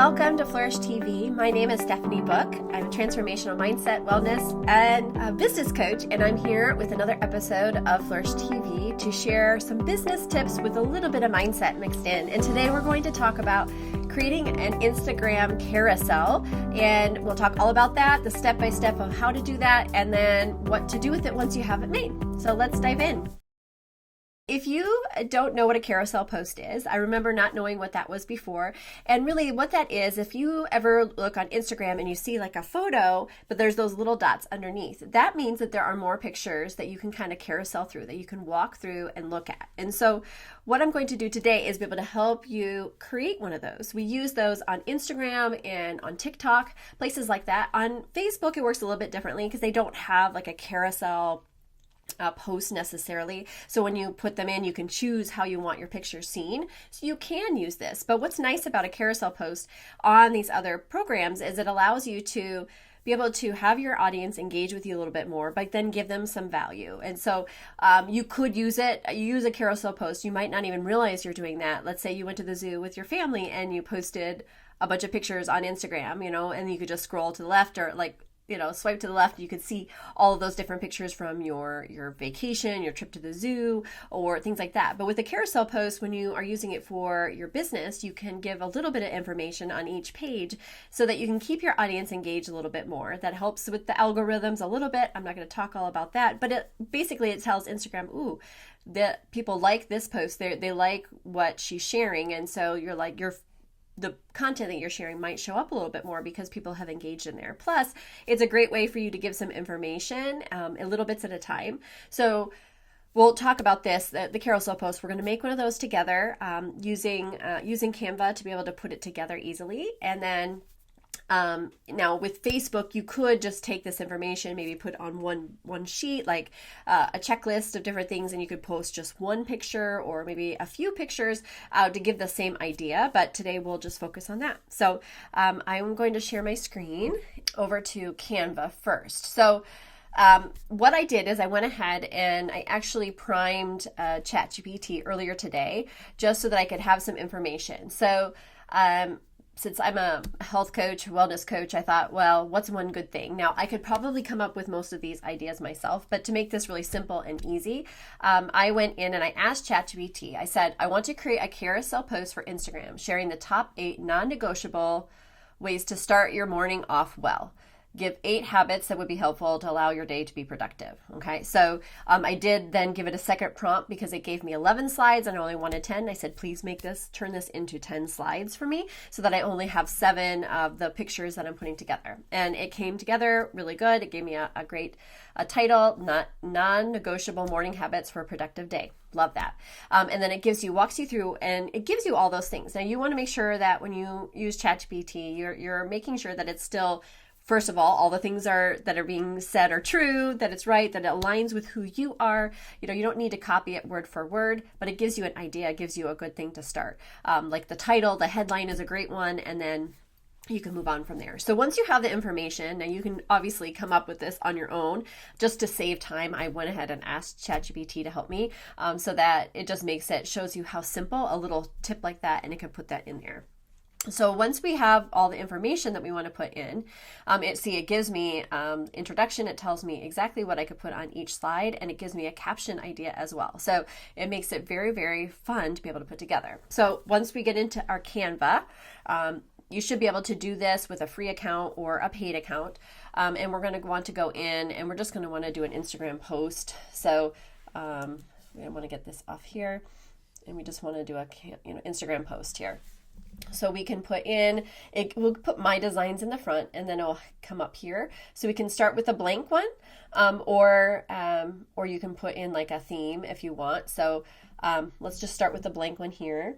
Welcome to Flourish TV. My name is Stephanie Book. I'm a transformational mindset, wellness, and a business coach, and I'm here with another episode of Flourish TV to share some business tips with a little bit of mindset mixed in. And today we're going to talk about creating an Instagram carousel, and we'll talk all about that, the step-by-step of how to do that, and then what to do with it once you have it made. So let's dive in. If you don't know what a carousel post is, I remember not knowing what that was before. And really what that is, if you ever look on Instagram and you see like a photo, but there's those little dots underneath, that means that there are more pictures that you can kind of carousel through, that you can walk through and look at. And so what I'm going to do today is be able to help you create one of those. We use those on Instagram and on TikTok, places like that. On Facebook, it works a little bit differently because they don't have like a carousel post necessarily. So when you put them in, you can choose how you want your picture seen. So you can use this. But what's nice about a carousel post on these other programs is it allows you to be able to have your audience engage with you a little bit more, but then give them some value. And so you could use it. You use a carousel post. You might not even realize you're doing that. Let's say you went to the zoo with your family and you posted a bunch of pictures on Instagram, and you could just scroll to the left or swipe to the left. You could see all of those different pictures from your vacation, your trip to the zoo, or things like that. But with a carousel post, when you are using it for your business, you can give a little bit of information on each page so that you can keep your audience engaged a little bit more. That helps with the algorithms a little bit. I'm not going to talk all about that, but it tells Instagram, ooh, that people like this post. They like what she's sharing, and so the content that you're sharing might show up a little bit more because people have engaged in there. Plus, it's a great way for you to give some information a little bits at a time. So we'll talk about this, the carousel post. We're going to make one of those together using Canva to be able to put it together easily. And then now with Facebook, you could just take this information, maybe put on one sheet, like a checklist of different things, and you could post just one picture or maybe a few pictures to give the same idea. But today we'll just focus on that. So I'm going to share my screen over to Canva first. So what I did is I went ahead and I actually primed ChatGPT earlier today just so that I could have some information. So since I'm a health coach, wellness coach, I thought, well, what's one good thing? Now, I could probably come up with most of these ideas myself, but to make this really simple and easy, I went in and I asked ChatGPT. I said, I want to create a carousel post for Instagram, sharing the top 8 non-negotiable ways to start your morning off well. Give 8 habits that would be helpful to allow your day to be productive. Okay, so I did then give it a second prompt because it gave me 11 slides and I only wanted 10. I said, please turn this into 10 slides for me so that I only have 7 of the pictures that I'm putting together. And it came together really good. It gave me a great title, non-negotiable morning habits for a productive day. Love that. And then walks you through, and it gives you all those things. Now you want to make sure that when you use ChatGPT, you're making sure that it's still, first of all the things that are being said are true, that it's right, that it aligns with who you are. You don't need to copy it word for word, but it gives you an idea, it gives you a good thing to start. Like the title, the headline is a great one, and then you can move on from there. So once you have the information, now you can obviously come up with this on your own. Just to save time, I went ahead and asked ChatGPT to help me so that it just shows you how simple a little tip like that, and it can put that in there. So once we have all the information that we want to put in, it gives me introduction. It tells me exactly what I could put on each slide, and it gives me a caption idea as well. So it makes it very, very fun to be able to put together. So once we get into our Canva, you should be able to do this with a free account or a paid account. And we're going to want to go in, and we're just going to want to do an Instagram post. So we want to get this off here, and we just want to do a Instagram post here. So we can we'll put my designs in the front, and then it'll come up here. So we can start with a blank one, or you can put in like a theme if you want. So let's just start with a blank one here,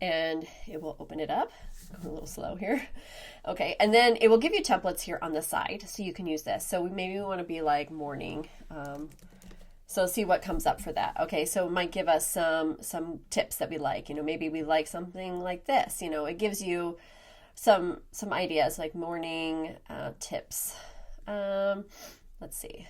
and it will open it up. I'm a little slow here. Okay, and then it will give you templates here on the side, so you can use this. So maybe we want to be like morning. So see what comes up for that. Okay, so it might give us some tips that we like. Maybe we like something like this. It gives you some ideas like morning tips. Let's see.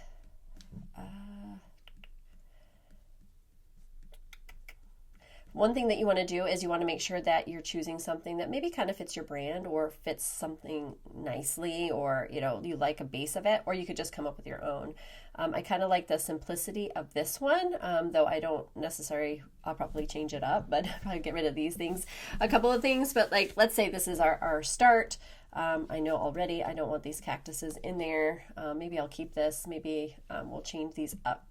one thing that you want to do is you want to make sure that you're choosing something that maybe kind of fits your brand or fits something nicely, or, you know, you like a base of it, or you could just come up with your own. I kind of like the simplicity of this one, though I don't necessarily, I'll probably change it up, but I'll probably get rid of these things, a couple of things. But like, let's say this is our start. I know already I don't want these cactuses in there. Maybe I'll keep this. Maybe we'll change these up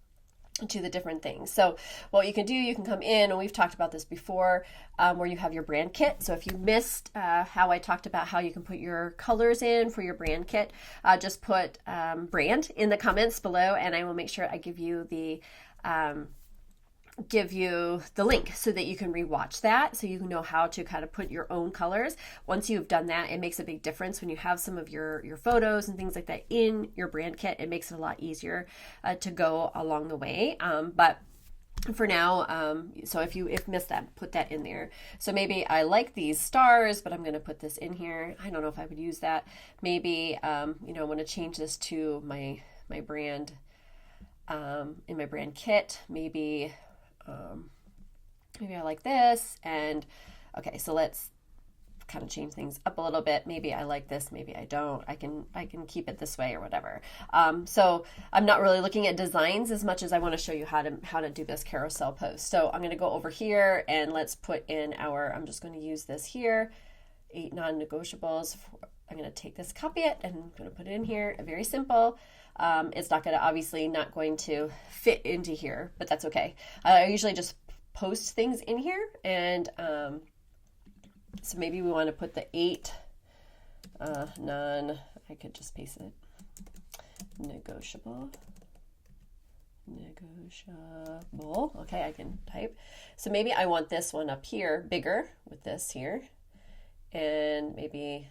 to the different things. So what you can do, you can come in, and we've talked about this before, where you have your brand kit. So if you missed how I talked about how you can put your colors in for your brand kit, just put brand in the comments below, and I will make sure I give you the link so that you can rewatch that, so you know how to kind of put your own colors. Once you've done that, it makes a big difference when you have some of your photos and things like that in your brand kit. It makes it a lot easier to go along the way. But for now, so if you missed that, put that in there. So maybe I like these stars, but I'm going to put this in here. I don't know if I would use that. Maybe you know, I want to change this to my brand in my brand kit. Maybe I like this. And okay, so let's kind of change things up a little bit. Maybe I like this, maybe I don't. I can keep it this way or whatever. So I'm not really looking at designs as much as I want to show you how to do this carousel post. So I'm going to go over here, and let's put in I'm just going to use this here, 8 non-negotiables. I'm going to take this, copy it, and I'm going to put it in here. Very simple. It's not going to, obviously not going to fit into here, but that's okay. I usually just post things in here, and so maybe we want to put the 8 I could just paste it, negotiable. Okay, I can type. So maybe I want this one up here bigger with this here, and maybe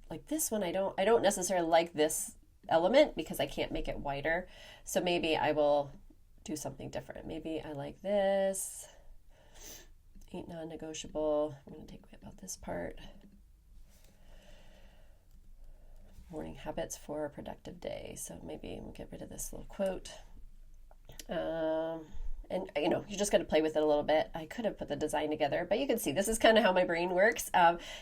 like this one. I don't necessarily like this element because I can't make it wider. So maybe I will do something different. Maybe I like this, 8 non-negotiable. I'm going to take away about this part. Morning habits for a productive day. So maybe we'll get rid of this little quote. And you know, you just got to play with it a little bit. I could have put the design together, but you can see this is kind of how my brain works.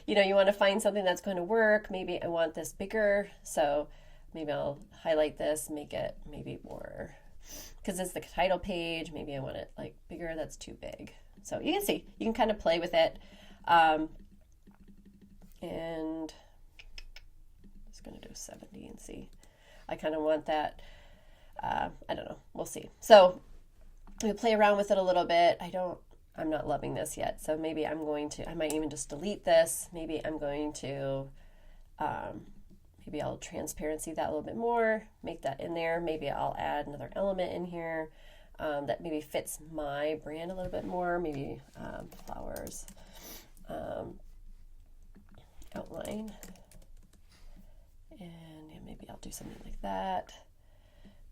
You know, you want to find something that's going to work. Maybe I want this bigger, so maybe I'll highlight this, make it maybe more, because it's the title page. Maybe I want it like bigger. That's too big. So you can see, you can kind of play with it. And I'm just going to do 70 and see. I kind of want that. I don't know. We'll see. So we play around with it a little bit. I'm not loving this yet. So maybe I might even just delete this. Maybe I'm going to, maybe I'll transparency that a little bit more, make that in there. Maybe I'll add another element in here that maybe fits my brand a little bit more. Maybe flowers, outline, and yeah, maybe I'll do something like that.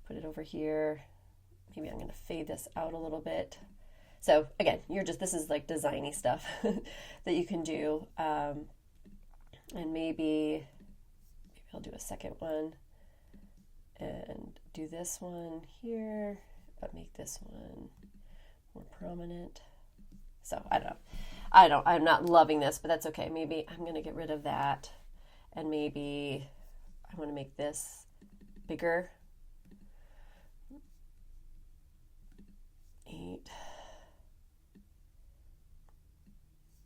Put it over here. Maybe I'm going to fade this out a little bit. So again, this is like designy stuff that you can do. And maybe I'll do a second one and do this one here, but make this one more prominent. So I don't know. I'm not loving this, but that's okay. Maybe I'm going to get rid of that, and maybe I want to make this bigger. 8.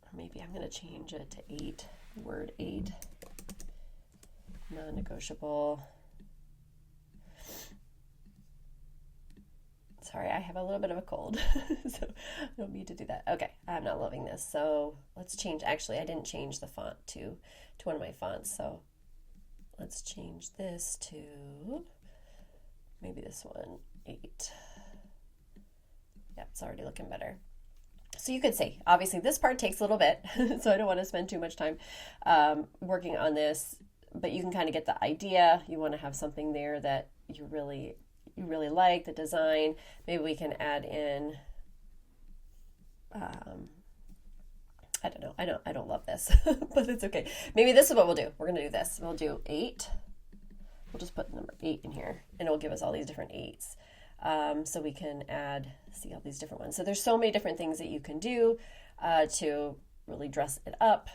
Or maybe I'm going to change it to 8, word 8. Non-negotiable. Sorry, I have a little bit of a cold, so I don't need to do that. Okay, I'm not loving this, so let's change. Actually, I didn't change the font to one of my fonts, so let's change this to maybe this one, 8. Yep, it's already looking better. So you could see, obviously this part takes a little bit, so I don't want to spend too much time working on this, but you can kind of get the idea. You want to have something there that you really like, the design. Maybe we can add in, I don't know, I don't love this, but it's okay. Maybe this is what we'll do. We're going to do this. We'll do 8. We'll just put the number 8 in here, and it'll give us all these different 8s. So we can see all these different ones. So there's so many different things that you can do. to really dress it up.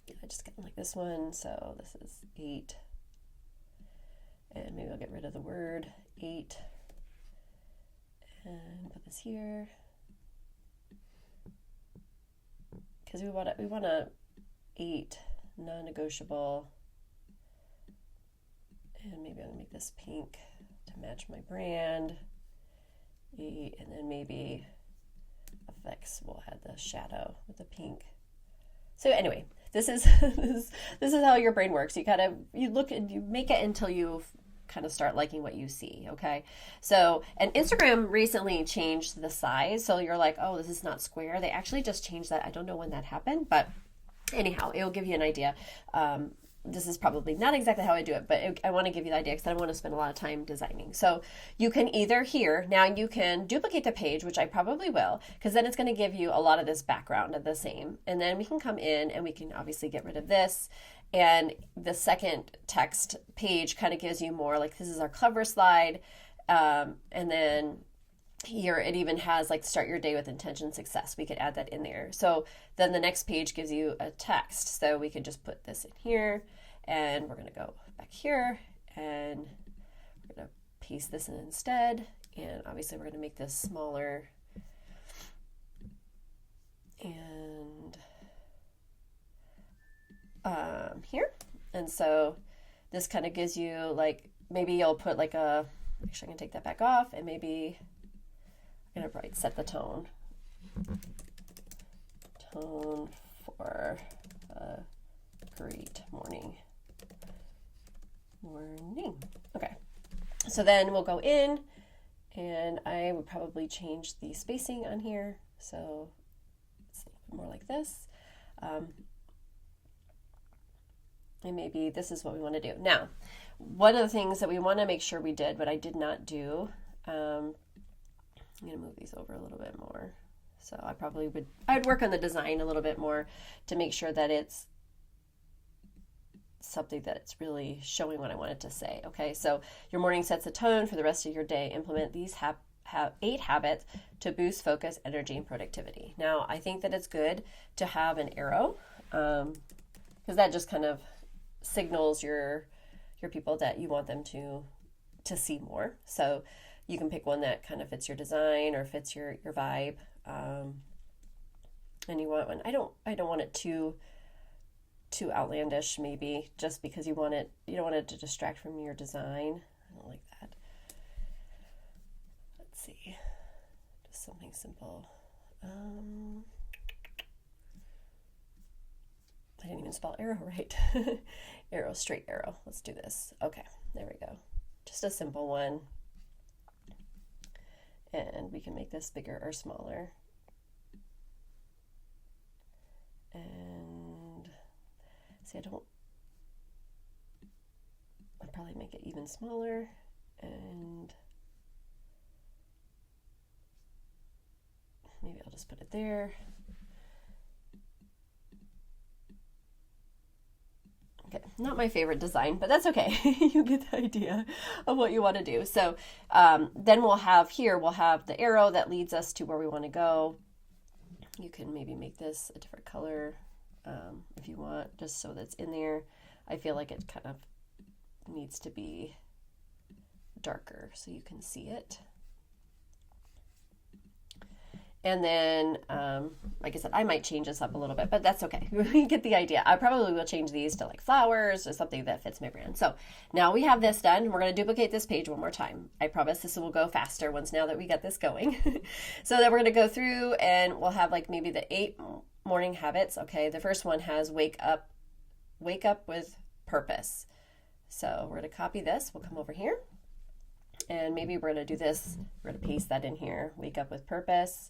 I just kind of like this one, so this is 8. And maybe I'll get rid of the word 8 and put this here. Because we want a 8 non-negotiable. And maybe I'll make this pink to match my brand. 8, and then maybe effects, we'll add the shadow with the pink. So anyway, this is this is how your brain works. You look and you make it until you kind of start liking what you see. Okay, so and Instagram recently changed the size, so you're like, oh, this is not square. They actually just changed that. I don't know when that happened, but anyhow, it'll give you an idea. This is probably not exactly how I do it, but I want to give you the idea because I don't want to spend a lot of time designing. So you can either here, now you can duplicate the page, which I probably will, because then it's going to give you a lot of this background of the same. And then we can come in and we can obviously get rid of this. And the second text page kind of gives you more like, this is our cover slide. And then here it even has like start your day with intention success. We could add that in there. So then the next page gives you a text. So we could just put this in here and we're going to go back here and we're going to paste this in instead. And obviously we're going to make this smaller and here. And so this kind of gives you like, maybe you'll put like actually I'm going to take that back off and maybe I'm going to set the tone for a great morning. Okay, so then we'll go in and I would probably change the spacing on here so it's a little bit more like this. And maybe this is what we want to do. Now, one of the things that we want to make sure we did, but I did not do, I'm going to move these over a little bit more. So I'd work on the design a little bit more to make sure that it's something that's really showing what I wanted to say. Okay, so your morning sets the tone for the rest of your day. Implement these 8 habits to boost focus, energy, and productivity. Now, I think that it's good to have an arrow because that just kind of signals your people that you want them to see more. So you can pick one that kind of fits your design or fits your vibe. And you want one. I don't want it too outlandish, maybe, just because you don't want it to distract from your design. I don't like that. Let's see. Just something simple. I didn't even spell arrow right. Arrow, straight arrow. Let's do this. Okay, there we go. Just a simple one. And we can make this bigger or smaller. And see, I'd probably make it even smaller. And maybe I'll just put it there. Okay, not my favorite design, but that's okay. You get the idea of what you want to do. So then we'll have the arrow that leads us to where we want to go. You can maybe make this a different color if you want, just so that's in there. I feel like it kind of needs to be darker so you can see it. And then, like I said, I might change this up a little bit, but that's okay. We get the idea. I probably will change these to like flowers or something that fits my brand. So now we have this done. We're going to duplicate this page one more time. I promise this will go faster now that we got this going. So then we're going to go through and we'll have like maybe the 8 morning habits. Okay, the first one has wake up with purpose. So we're going to copy this. We'll come over here and maybe we're going to do this. We're going to paste that in here. Wake up with purpose.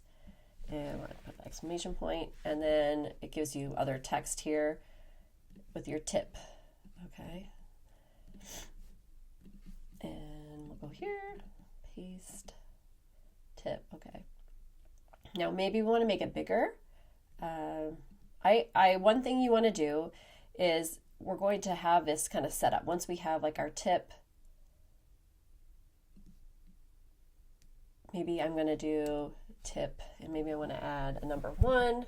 And we're going to put the exclamation point, and then it gives you other text here with your tip. Okay. And we'll go here, paste, tip. Okay. Now maybe we want to make it bigger. One thing you want to do is we're going to have this kind of set up. Once we have like our tip, maybe I'm going to do tip, and maybe I want to add a number 1.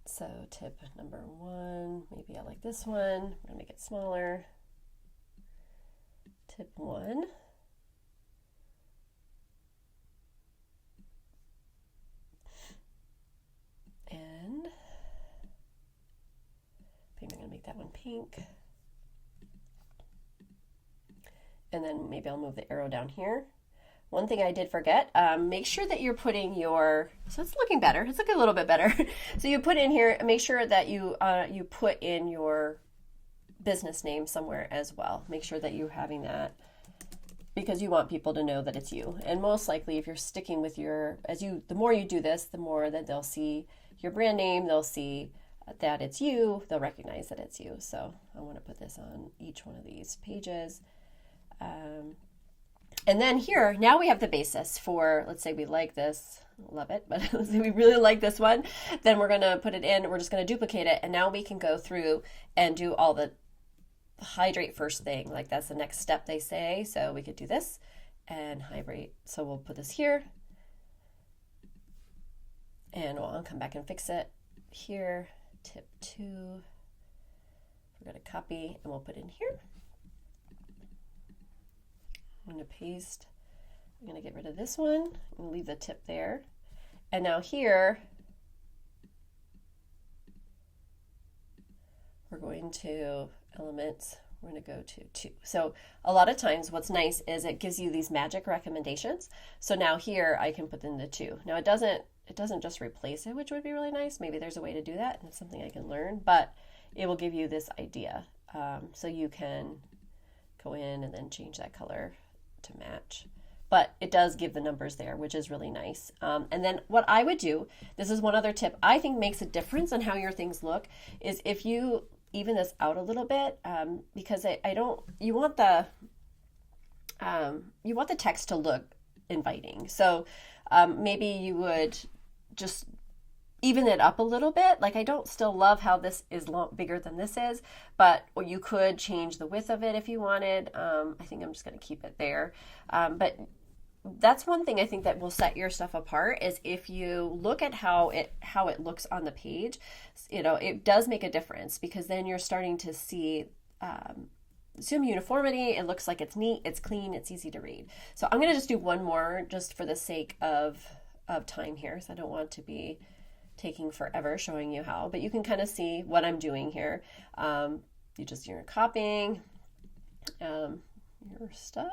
So tip number 1, maybe I like this one. I'm going to make it smaller. Tip 1. And maybe I'm going to make that one pink. And then maybe I'll move the arrow down here. One thing I did forget, make sure that you're putting your, so it's looking better, it's looking a little bit better. So you put in here, make sure that you put in your business name somewhere as well. Make sure that you're having that, because you want people to know that it's you. And most likely if you're sticking with your, the more you do this, the more that they'll see your brand name, they'll see that it's you, they'll recognize that it's you. So I want to put this on each one of these pages. And then here, now we have the basis for, let's say we like this, love it, but let's say we really like this one, then we're going to put it in, we're just going to duplicate it, and now we can go through and do all the hydrate first thing, like that's the next step they say. So we could do this and hydrate. So we'll put this here, and I'll come back and fix it here. Tip 2, we're going to copy and we'll put in here. I'm going to paste. I'm going to get rid of this one and leave the tip there. And now here, we're going to elements. We're going to go to 2. So a lot of times what's nice is it gives you these magic recommendations. So now here I can put in the 2. Now it doesn't just replace it, which would be really nice. Maybe there's a way to do that, and it's something I can learn, but it will give you this idea. So you can go in and then change that color to match, but it does give the numbers there, which is really nice. And then what I would do, this is one other tip I think makes a difference on how your things look, is if you even this out a little bit, because you want the text to look inviting. So maybe you would just even it up a little bit. Like I don't still love how this is bigger than this is, but or you could change the width of it if you wanted. I think I'm just going to keep it there. But that's one thing I think that will set your stuff apart, is if you look at how it looks on the page, it does make a difference, because then you're starting to see some uniformity. It looks like it's neat, it's clean, it's easy to read. So I'm going to just do one more just for the sake of time here. So I don't want to be taking forever showing you how, but you can kind of see what I'm doing here. You're copying your stuff,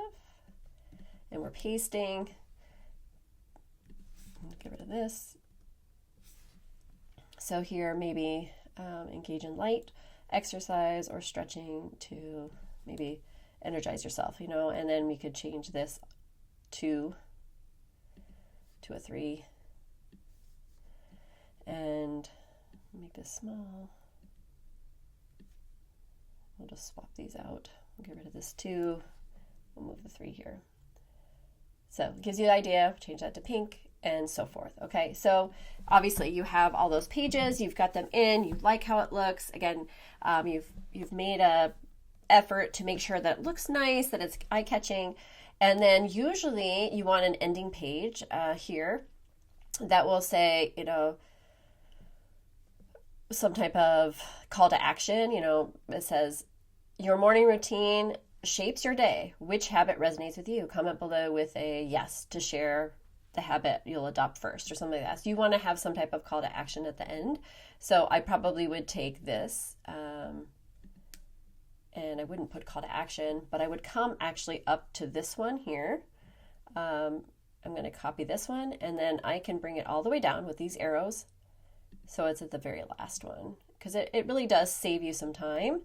and we're pasting. Get rid of this. So here maybe engage in light exercise or stretching to maybe energize yourself, and then we could change this to a 3 and make this small. We'll just swap these out. We'll get rid of this 2. We'll move the 3 here. So it gives you an idea. Change that to pink and so forth. Okay, so obviously you have all those pages, you've got them in, you like how it looks. Again, you've made a effort to make sure that it looks nice, that it's eye-catching, and then usually you want an ending page here that will say, some type of call to action. It says your morning routine shapes your day. Which habit resonates with you? Comment below with a yes to share the habit you'll adopt first, or something like that. So you want to have some type of call to action at the end. So I probably would take this and I wouldn't put call to action, but I would come actually up to this one here. I'm going to copy this one, and then I can bring it all the way down with these arrows. So it's at the very last one, because it really does save you some time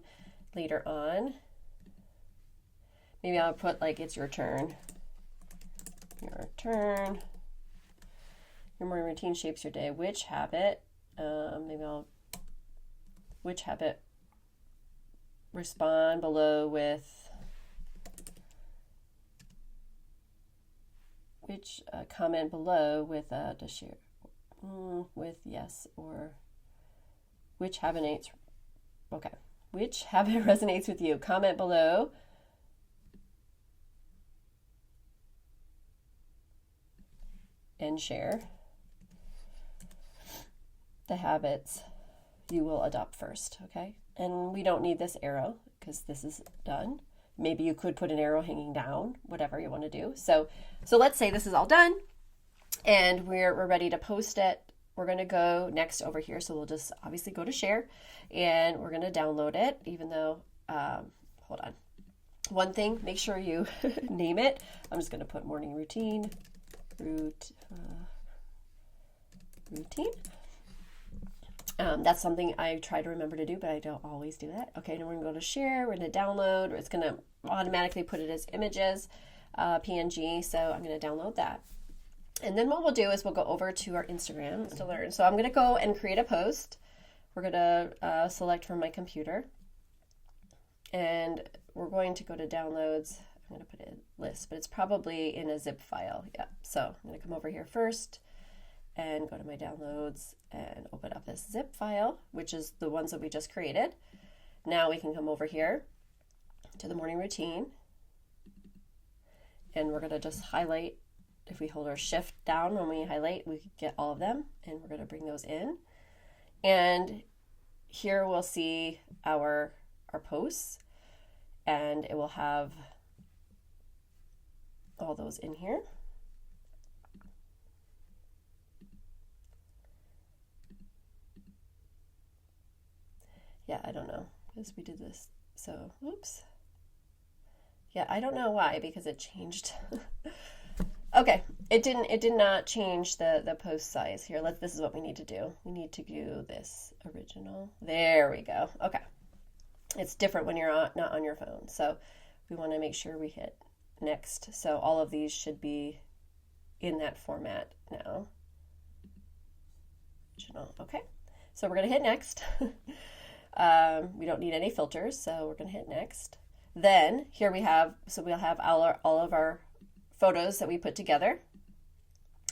later on. Maybe I'll put like it's your turn. Your turn. Your morning routine shapes your day. Which habit? Which habit? Respond below with which comment below with to share with yes, or which habit which habit resonates with you? Comment below and share the habits you will adopt first, okay? And we don't need this arrow because this is done. Maybe you could put an arrow hanging down, whatever you want to do. So let's say this is all done and we're ready to post it. We're going to go next over here. So we'll just obviously go to share and we're going to download it, even though, hold on. One thing, make sure you name it. I'm just going to put morning routine. That's something I try to remember to do, but I don't always do that. Okay, now we're going to go to share. We're going to download. It's going to automatically put it as images, PNG. So I'm going to download that. And then what we'll do is we'll go over to our Instagram to learn. So I'm going to go and create a post. We're going to select from my computer. And we're going to go to downloads. I'm going to put it in list, but it's probably in a zip file. Yeah. So I'm going to come over here first and go to my downloads and open up this zip file, which is the ones that we just created. Now we can come over here to the morning routine and we're going to just highlight. If we hold our shift down when we highlight, we get all of them and we're going to bring those in. And here we'll see our posts and it will have all those in here. Yeah, I don't know because we did this. So, oops. Yeah, I don't know why, because it changed. Okay, it did not change the post size here. This is what we need to do. We need to do this original. There we go. Okay. It's different when you're not on your phone. So we want to make sure we hit next. So all of these should be in that format now. Original. Okay. So we're going to hit next. We don't need any filters, so we're going to hit next. Then here we have, so we'll have all of our photos that we put together.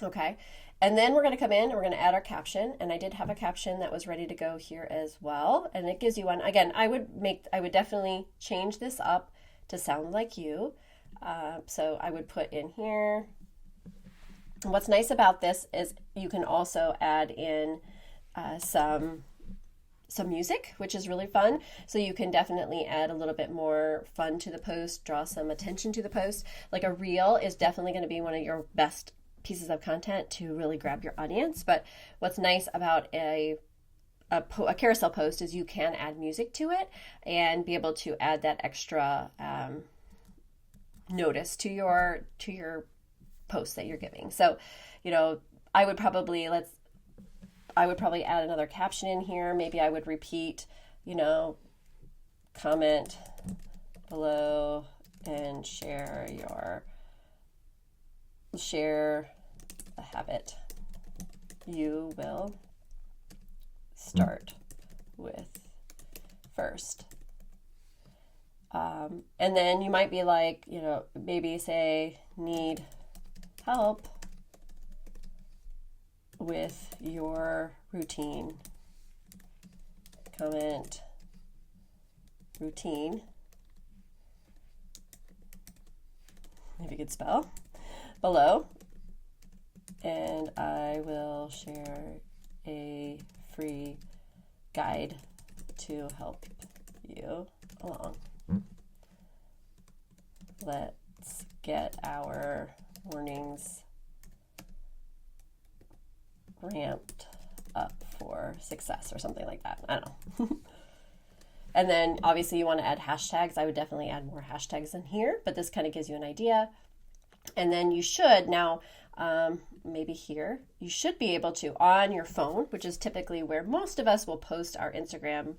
Okay. And then we're going to come in and we're going to add our caption. And I did have a caption that was ready to go here as well. And it gives you one. Again, I would definitely change this up to sound like you. So I would put in here. And what's nice about this is you can also add in some music, which is really fun. So you can definitely add a little bit more fun to the post, draw some attention to the post. Like a reel is definitely going to be one of your best pieces of content to really grab your audience. But what's nice about a carousel post is you can add music to it and be able to add that extra notice to your post that you're giving. So, you know, I would probably add another caption in here. Maybe I would repeat, you know, comment below and share a habit you will start with first. And then you might be like, you know, maybe say, need help with your routine. Comment routine. If you could spell below. And I will share a free guide to help you along. Let's get our mornings ramped up for success or something like that. I don't know. And then obviously you want to add hashtags. I would definitely add more hashtags in here, but this kind of gives you an idea. And then you should now, maybe here, you should be able to, on your phone, which is typically where most of us will post our Instagram,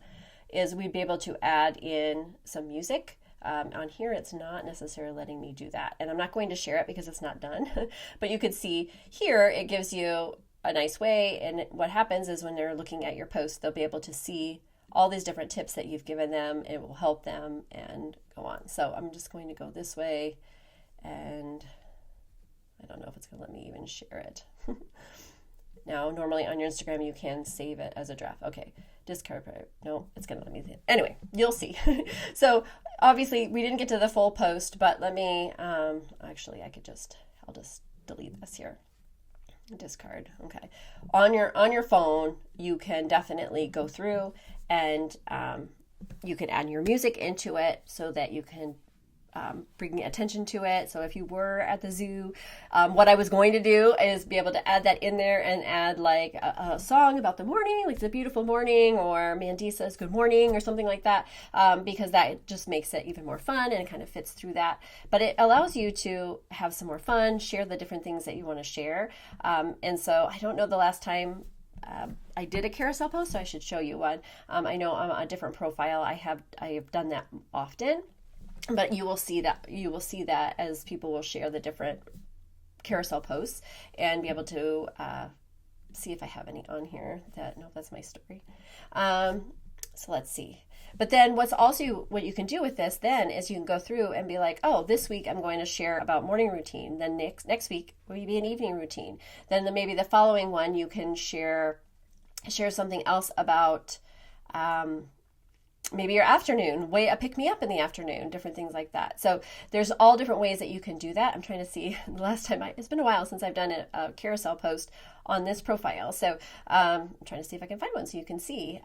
is we'd be able to add in some music. On here, it's not necessarily letting me do that. And I'm not going to share it because it's not done. But you could see here, it gives you a nice way. And what happens is when they're looking at your post, they'll be able to see all these different tips that you've given them. It will help them and go on. So I'm just going to go this way. And I don't know if it's going to let me even share it. Now, normally on your Instagram, you can save it as a draft. Okay, discard. No, it's going to let me. Anyway, you'll see. So obviously, we didn't get to the full post, but let me, actually, I'll just delete this here. Discard. Okay. On your phone, you can definitely go through and you can add your music into it so that you can bring attention to it. So if you were at the zoo, what I was going to do is be able to add that in there and add like a song about the morning, like it's a beautiful morning, or Mandisa's good morning or something like that, because that just makes it even more fun and it kind of fits through that. But it allows you to have some more fun, share the different things that you want to share. And so I don't know the last time I did a carousel post, so I should show you one. I know on a different profile I have done that often. But you will see that as people will share the different carousel posts and be able to see if I have any on here. That's my story. So let's see. But then what you can do with this then is you can go through and be like, oh, this week I'm going to share about morning routine. Then next week will be an evening routine. Then maybe the following one you can share something else about maybe your afternoon, a pick me up in the afternoon, different things like that. So there's all different ways that you can do that. I'm trying to see the last time it's been a while since I've done a carousel post on this profile. So I'm trying to see if I can find one so you can see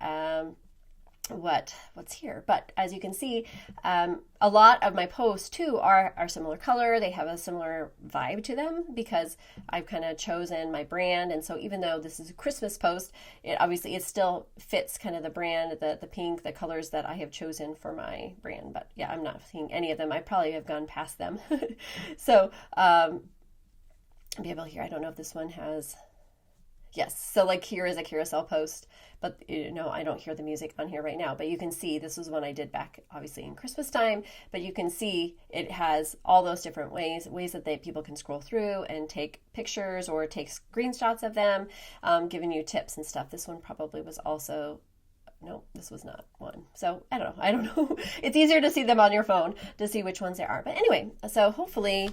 what's here. But as you can see, a lot of my posts too are similar color. They have a similar vibe to them because I've kind of chosen my brand. And so even though this is a Christmas post, it still fits kind of the brand, the pink, the colors that I have chosen for my brand. But yeah, I'm not seeing any of them. I probably have gone past them. So be able here. I don't know if this one has. Yes, so like here is a carousel post, but I don't hear the music on here right now, but you can see this was one I did back obviously in Christmas time, but you can see it has all those different ways that people can scroll through and take pictures or take screenshots of them, giving you tips and stuff. This one probably was also, no, this was not one. So I don't know. It's easier to see them on your phone to see which ones there are. But anyway, so hopefully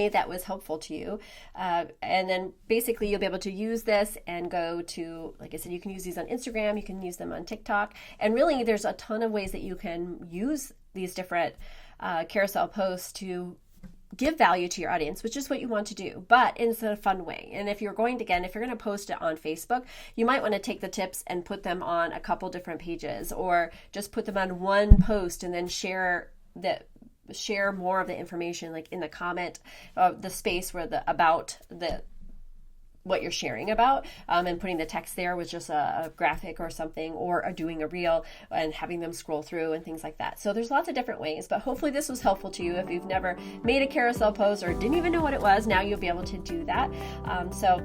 that was helpful to you. And then basically you'll be able to use this and go to, like I said, you can use these on Instagram, you can use them on TikTok. And really there's a ton of ways that you can use these different carousel posts to give value to your audience, which is what you want to do, but in a fun way. And if you're going to post it on Facebook, you might want to take the tips and put them on a couple different pages, or just put them on one post and then share more of the information, like in the comment of the space where what you're sharing about, and putting the text there with just a graphic or something, or doing a reel and having them scroll through and things like that. So there's lots of different ways, but hopefully this was helpful to you. If you've never made a carousel post or didn't even know what it was, now you'll be able to do that. So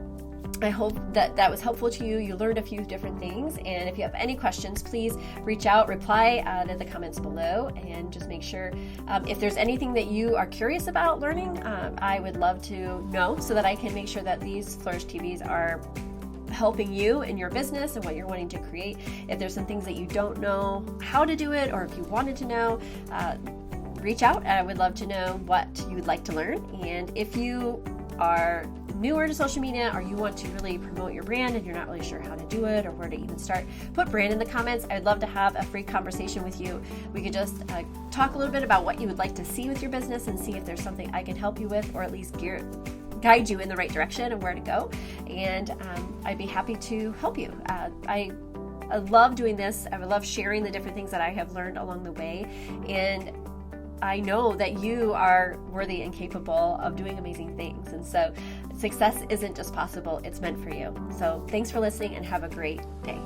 I hope that was helpful to you. You learned a few different things. And if you have any questions, please reach out, reply to the comments below, and just make sure if there's anything that you are curious about learning, I would love to know so that I can make sure that these Flourish TVs are helping you in your business and what you're wanting to create. If there's some things that you don't know how to do it, or if you wanted to know, reach out. I would love to know what you would like to learn. And if you are newer to social media, or you want to really promote your brand and you're not really sure how to do it or where to even start, put brand in the comments. I'd love to have a free conversation with you. We could just talk a little bit about what you would like to see with your business and see if there's something I can help you with, or at least guide you in the right direction and where to go. And I'd be happy to help you. I love doing this. I love sharing the different things that I have learned along the way. And I know that you are worthy and capable of doing amazing things. And so success isn't just possible, it's meant for you. So thanks for listening and have a great day.